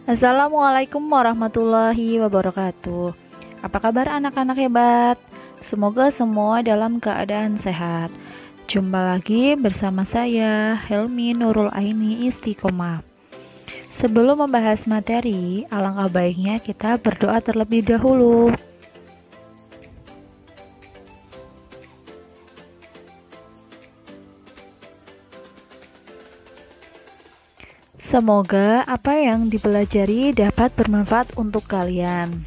Assalamualaikum warahmatullahi wabarakatuh. Apa kabar anak-anak hebat? Semoga semua dalam keadaan sehat. Jumpa lagi bersama saya, Helmi Nurul Aini Istiqomah. Sebelum membahas materi, alangkah baiknya kita berdoa terlebih dahulu. Semoga apa yang dipelajari dapat bermanfaat untuk kalian.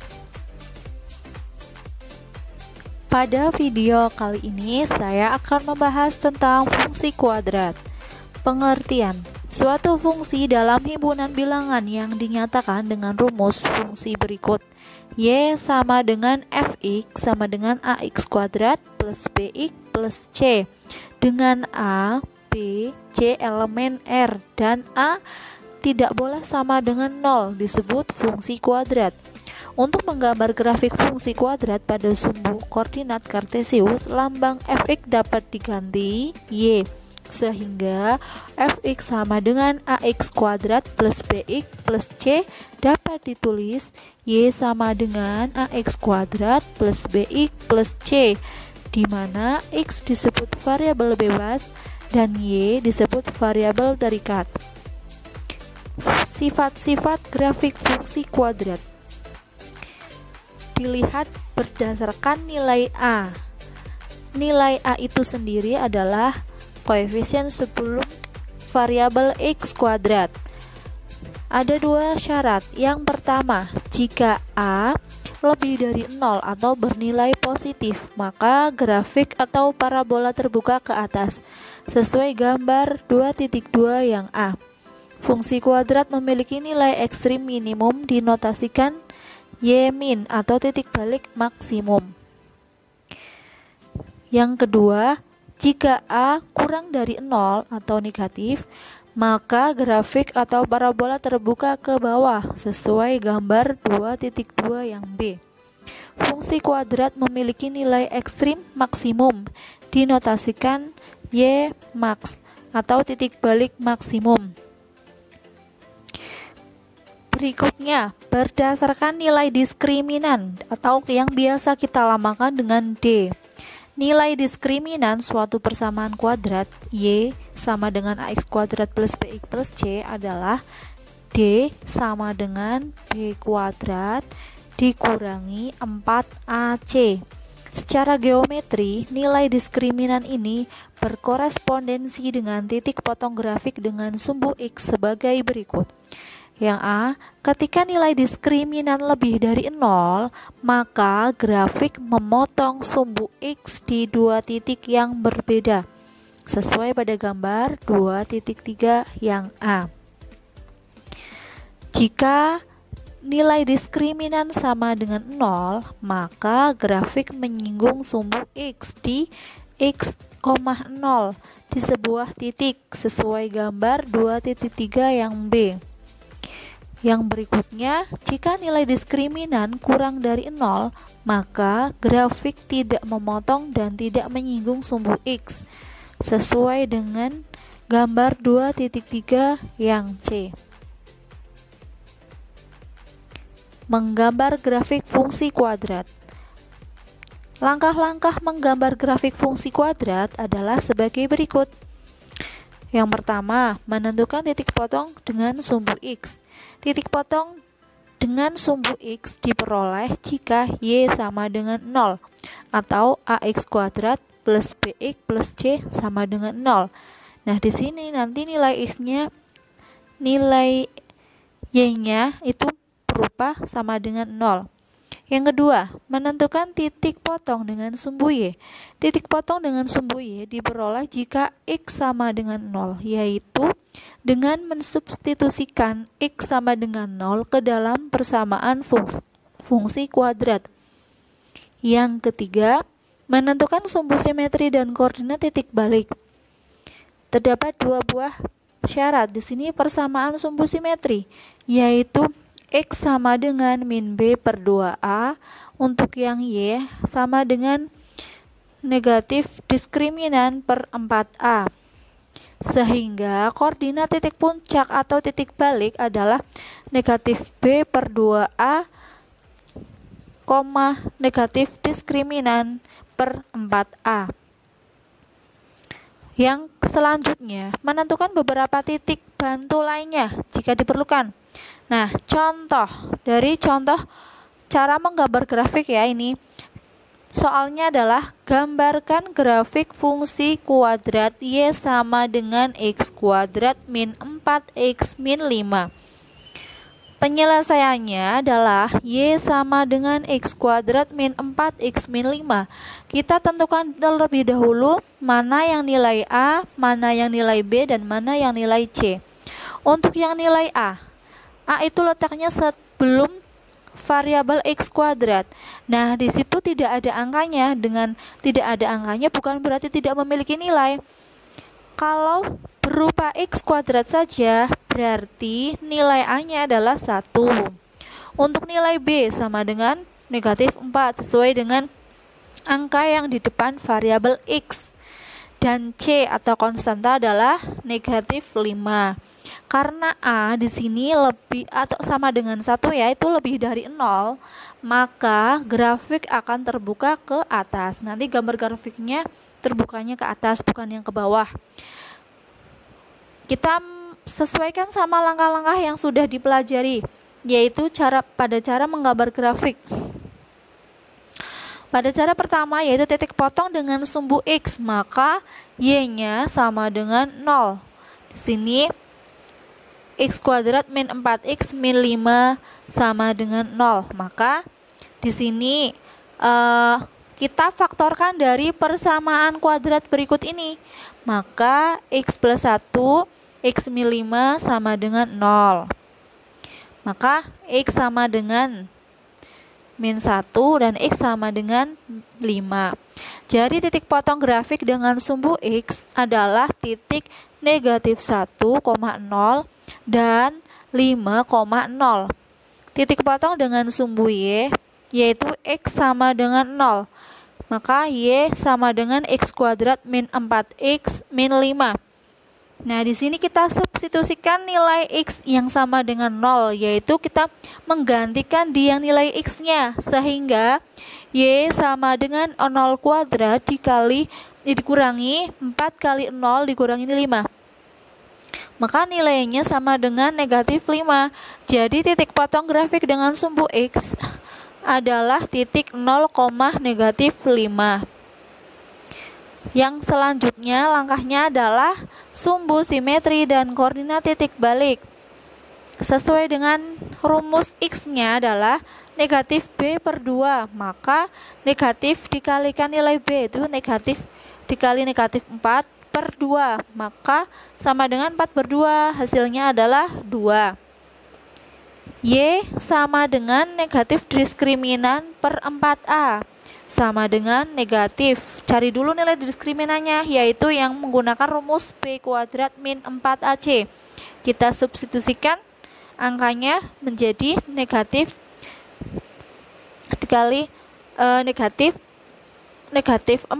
Pada video kali ini saya akan membahas tentang fungsi kuadrat. Pengertian: suatu fungsi dalam himpunan bilangan yang dinyatakan dengan rumus fungsi berikut. Y sama dengan fx sama dengan ax kuadrat plus bx plus c, dengan a, b, c elemen r, dan a tidak boleh sama dengan 0 disebut fungsi kuadrat. Untuk menggambar grafik fungsi kuadrat pada sumbu koordinat kartesius, lambang fx dapat diganti y, sehingga fx sama dengan ax kuadrat plus bx plus c dapat ditulis y sama dengan ax kuadrat plus bx plus c, di mana x disebut variabel bebas dan y disebut variabel terikat. Sifat-sifat grafik fungsi kuadrat dilihat berdasarkan nilai A. Nilai A itu sendiri adalah koefisien sebelum variabel x kuadrat. Ada dua syarat. Yang pertama, jika A lebih dari 0 atau bernilai positif, maka grafik atau parabola terbuka ke atas sesuai gambar 2.2 yang A. Fungsi kuadrat memiliki nilai ekstrim minimum dinotasikan y min atau titik balik maksimum. Yang kedua, jika A kurang dari 0 atau negatif, maka grafik atau parabola terbuka ke bawah sesuai gambar 2.2 yang B. Fungsi kuadrat memiliki nilai ekstrim maksimum dinotasikan y max atau titik balik maksimum. Berikutnya, berdasarkan nilai diskriminan atau yang biasa kita lamakan dengan D. Nilai diskriminan suatu persamaan kuadrat Y sama dengan AX kuadrat plus BX plus C adalah D sama dengan B kuadrat dikurangi 4AC. Secara geometri, nilai diskriminan ini berkorespondensi dengan titik potong grafik dengan sumbu X sebagai berikut. Yang A, ketika nilai diskriminan lebih dari 0, maka grafik memotong sumbu X di dua titik yang berbeda, sesuai pada gambar 2.3 yang A. Jika nilai diskriminan sama dengan 0, maka grafik menyinggung sumbu X di X, 0 di sebuah titik, sesuai gambar 2.3 yang B. Yang berikutnya, jika nilai diskriminan kurang dari 0, maka grafik tidak memotong dan tidak menyinggung sumbu X, sesuai dengan gambar 2.3 yang C. Menggambar grafik fungsi kuadrat. Langkah-langkah menggambar grafik fungsi kuadrat adalah sebagai berikut. Yang pertama, menentukan titik potong dengan sumbu X. Titik potong dengan sumbu X diperoleh jika Y sama dengan 0 atau AX kuadrat plus BX plus C sama dengan 0. Nah, di sini nanti nilai X-nya, nilai Y-nya itu berupa sama dengan 0. Yang kedua, menentukan titik potong dengan sumbu Y. Titik potong dengan sumbu Y diperoleh jika X sama dengan 0, yaitu dengan mensubstitusikan X sama dengan 0 ke dalam persamaan fungsi kuadrat. Yang ketiga, menentukan sumbu simetri dan koordinat titik balik. Terdapat dua buah syarat di sini persamaan sumbu simetri, yaitu X sama dengan min B per 2A, untuk yang Y sama dengan negatif diskriminan per 4A. sehingga koordinat titik puncak atau titik balik adalah negatif B per 2A, negatif diskriminan per 4A. Yang selanjutnya, menentukan beberapa titik bantu lainnya jika diperlukan. Nah, contoh cara menggambar grafik ya ini. Soalnya adalah gambarkan grafik fungsi kuadrat Y sama dengan X kuadrat min 4X min 5. Penyelesaiannya adalah Y sama dengan X kuadrat min 4X min 5. Kita tentukan terlebih dahulu mana yang nilai A, mana yang nilai B, dan mana yang nilai C. Untuk yang nilai A itu letaknya sebelum variabel X kuadrat. Nah, di situ tidak ada angkanya. Dengan tidak ada angkanya bukan berarti tidak memiliki nilai. Kalau berupa X kuadrat saja, berarti nilai A-nya adalah 1. Untuk nilai B sama dengan negatif 4 sesuai dengan angka yang di depan variabel X. Dan C atau konstanta adalah negatif 5. Karena A di sini lebih atau sama dengan 1 yaitu lebih dari 0, maka grafik akan terbuka ke atas. Nanti gambar grafiknya terbukanya ke atas bukan yang ke bawah. Kita sesuaikan sama langkah-langkah yang sudah dipelajari, yaitu cara menggambar grafik. Pada cara pertama yaitu titik potong dengan sumbu X, maka Y-nya sama dengan 0. Di sini X kuadrat min 4X min 5 sama dengan 0. Maka di sini kita faktorkan dari persamaan kuadrat berikut ini. Maka X plus 1, X min 5 sama dengan 0. Maka X sama dengan min 1 dan X sama dengan 5. Jadi titik potong grafik dengan sumbu X adalah titik negatif 1,0 dan 5,0. Titik potong dengan sumbu Y yaitu X sama dengan 0. Maka Y sama dengan X kuadrat min 4X min 5. Nah, di sini kita substitusikan nilai X yang sama dengan 0, yaitu kita menggantikan di yang nilai X-nya, sehingga Y sama dengan 0 kuadrat dikurangi 4 kali 0 dikurangi 5. Maka nilainya sama dengan negatif 5. Jadi titik potong grafik dengan sumbu X adalah titik 0, negatif 5. Yang selanjutnya langkahnya adalah sumbu simetri dan koordinat titik balik. Sesuai dengan rumus X-nya adalah negatif B per 2. Maka negatif dikalikan nilai B itu negatif dikali negatif 4 per 2. Maka sama dengan 4 per 2. Hasilnya adalah 2. Y sama dengan negatif diskriminan per 4A. Sama dengan negatif. Cari dulu nilai diskriminannya, yaitu yang menggunakan rumus B kuadrat min 4AC. Kita substitusikan angkanya menjadi negatif dikali negatif 4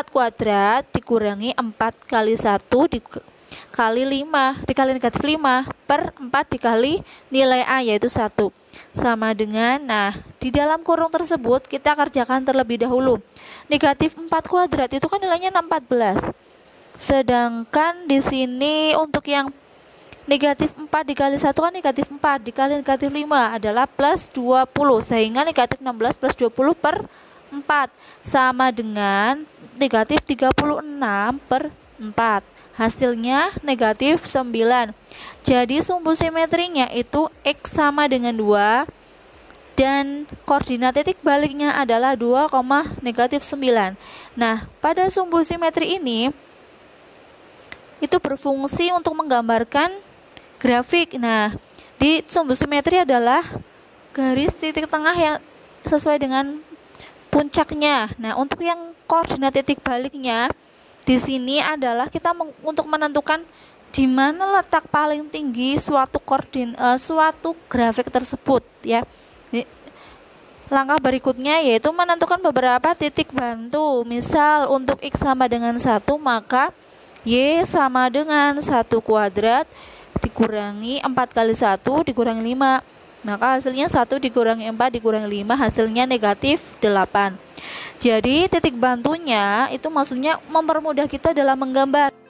kuadrat dikurangi 4 kali 1 dikali 5 dikali negatif 5 per 4 dikali nilai A yaitu 1 sama dengan, nah di dalam kurung tersebut kita kerjakan terlebih dahulu. Negatif 4 kuadrat itu kan nilainya 14. Sedangkan di sini untuk yang negatif 4 dikali 1 kan negatif 4 dikali negatif 5 adalah plus 20, sehingga negatif 16 plus 20 per 4 sama dengan negatif 36 per 4. Hasilnya negatif 9. Jadi sumbu simetrinya itu X sama dengan 2 dan koordinat titik baliknya adalah 2, negatif 9. Nah, pada sumbu simetri ini itu berfungsi untuk menggambarkan grafik. Nah, di sumbu simetri adalah garis titik tengah yang sesuai dengan puncaknya. Nah, untuk yang koordinat titik baliknya di sini adalah kita untuk menentukan di mana letak paling tinggi suatu grafik tersebut ya. Langkah berikutnya yaitu menentukan beberapa titik bantu. Misal untuk X sama dengan 1, maka Y sama dengan 1 kuadrat dikurangi 4 kali 1 dikurangi 5. Maka hasilnya 1 dikurangi 4 dikurangi 5, hasilnya negatif 8. Jadi titik bantunya itu maksudnya mempermudah kita dalam menggambar.